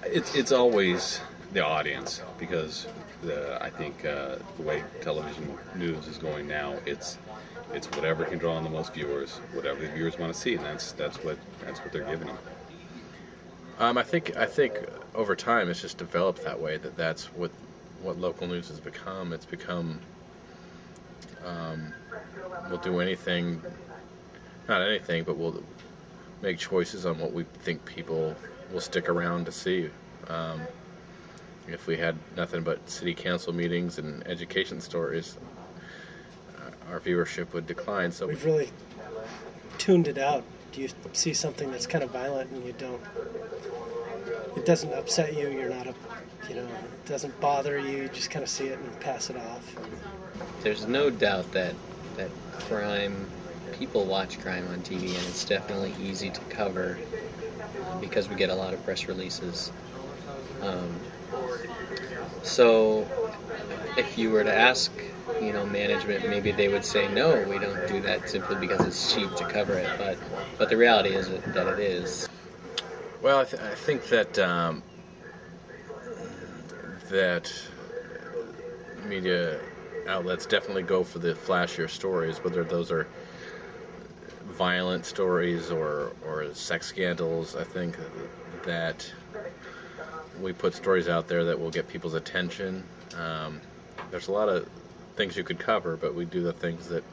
It's always the audience, because I think the way television news is going now, it's whatever can draw in the most viewers, whatever the viewers want to see, and that's what they're giving them. I think over time it's just developed that way. That's what local news has become. It's become we'll do anything, not anything, but we'll make choices on what we think people will stick around to see. If we had nothing but city council meetings and education stories, our viewership would decline. So we've really tuned it out. Do you see something that's kind of violent and it doesn't upset you, you're not it doesn't bother you, you just kind of see it and pass it off? There's no doubt that crime, people watch crime on TV, and it's definitely easy to cover because we get a lot of press releases. So if you were to ask, management, maybe they would say, no, we don't do that simply because it's cheap to cover it. But the reality is that it is. Well, I think that that media outlets definitely go for the flashier stories, whether those are violent stories or sex scandals. I think that we put stories out there that will get people's attention. There's a lot of things you could cover, but we do the things that,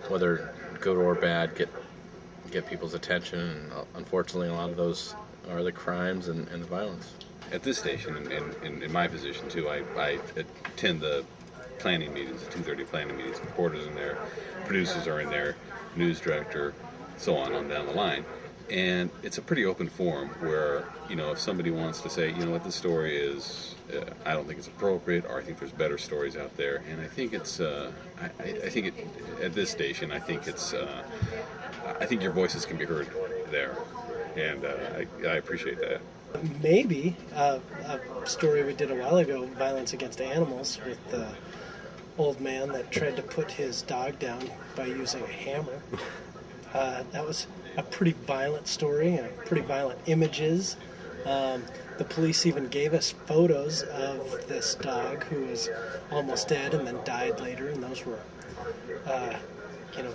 whether good or bad, get people's attention. And unfortunately, a lot of those are the crimes and the violence. At this station, and in my position too, I attend the planning meetings, the 2:30 planning meetings. Reporters in there, producers are in there, news director, so on down the line. And it's a pretty open forum where, if somebody wants to say, what this story is, I don't think it's appropriate, or I think there's better stories out there. And I think it's, I think at this station, I think your voices can be heard there. And I appreciate that. Maybe a story we did a while ago, violence against animals, with the old man that tried to put his dog down by using a hammer. That was a pretty violent story, and pretty violent images. The police even gave us photos of this dog who was almost dead and then died later, and those were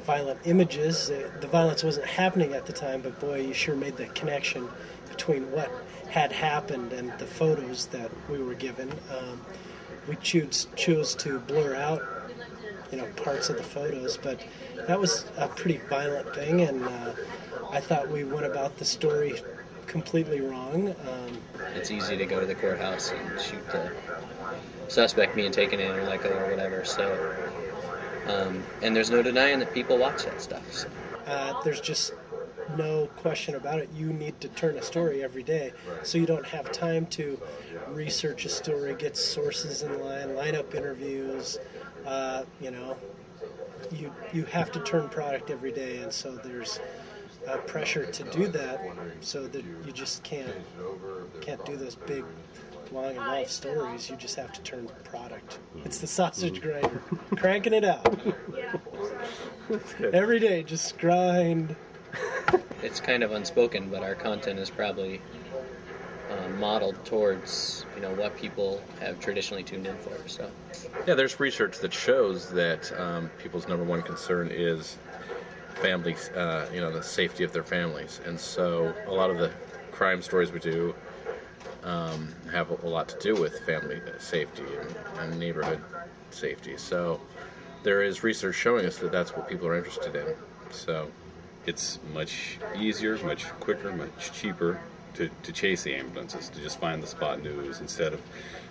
violent images. The violence wasn't happening at the time, but boy, you sure made the connection between what had happened and the photos that we were given. We chose to blur out parts of the photos, but that was a pretty violent thing, and I thought we went about the story completely wrong. It's easy to go to the courthouse and shoot the suspect being taken in, or whatever. So, and there's no denying that people watch that stuff. So. There's just no question about it. You need to turn a story every day, so you don't have time to research a story, get sources in line up interviews. You have to turn product every day, and so there's pressure to do that, so that you just can't do those big, long, involved stories. You just have to turn product. It's the sausage grinder, cranking it out every day. Just grind. It's kind of unspoken, but our content is probably modeled towards what people have traditionally tuned in for. So yeah, there's research that shows that people's number one concern is families, the safety of their families, and so a lot of the crime stories we do have a lot to do with family safety and neighborhood safety. So there is research showing us that that's what people are interested in. So it's much easier, much quicker, much cheaper to chase the ambulances, to just find the spot news instead of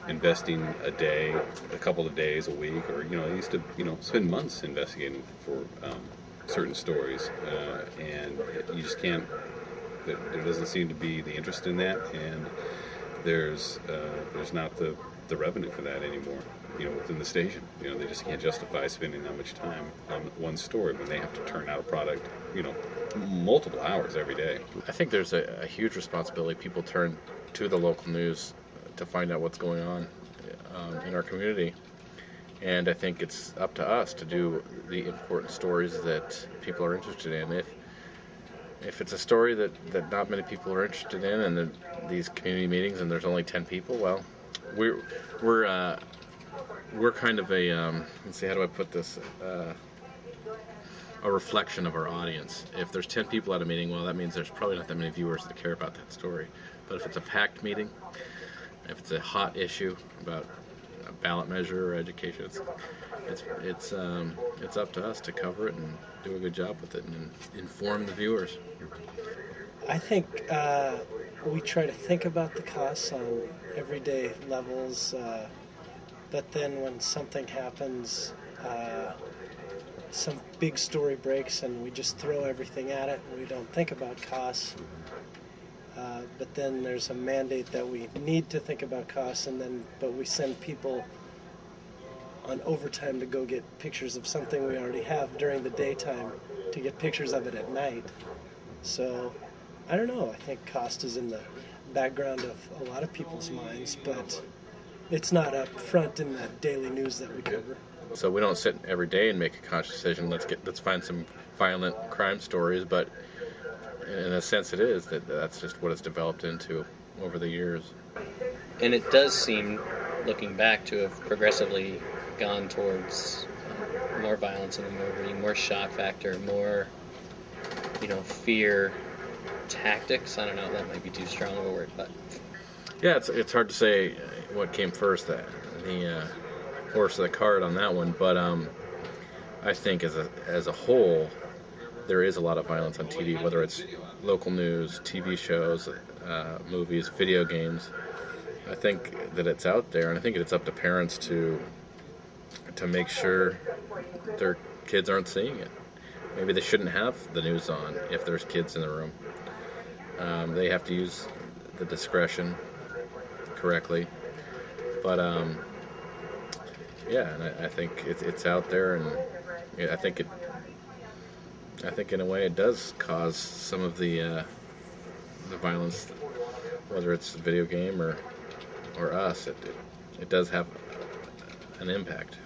investing a day, a couple of days, a week, or I used to spend months investigating for certain stories, and you just can't. There doesn't seem to be the interest in that, and there's not the revenue for that anymore. Within the station, they just can't justify spending that much time on one story when they have to turn out a product, multiple hours every day. I think there's a huge responsibility. People turn to the local news to find out what's going on in our community, and I think it's up to us to do the important stories that people are interested in. if it's a story that not many people are interested in, and these community meetings, and there's only 10 people, well, we're kind of a let's see, how do I put this? A reflection of our audience. If there's 10 people at a meeting, well, that means there's probably not that many viewers that care about that story. But if it's a packed meeting, if it's a hot issue about a ballot measure or education, it's up to us to cover it and do a good job with it and inform the viewers. I think we try to think about the costs on everyday levels, but then when something happens, some big story breaks and we just throw everything at it and we don't think about costs. But then there's a mandate that we need to think about costs, but we send people on overtime to go get pictures of something we already have during the daytime to get pictures of it at night. So I don't know. I think cost is in the background of a lot of people's minds, but it's not up front in the daily news that we cover. So we don't sit every day and make a conscious decision. Let's find some violent crime stories, but in a sense, it is that's just what it's developed into over the years. And it does seem, looking back, to have progressively gone towards more violence in the movie, more shock factor, more, fear tactics. I don't know, that might be too strong of a word, but yeah, it's hard to say what came first, the horse or the cart on that one, but I think as a whole, there is a lot of violence on TV, whether it's local news, TV shows, movies, video games. I think that it's out there, and I think it's up to parents to make sure their kids aren't seeing it. Maybe they shouldn't have the news on if there's kids in the room. They have to use the discretion correctly. But yeah, and I think it's out there, and I think in a way it does cause some of the violence, whether it's a video game or us. It does have an impact.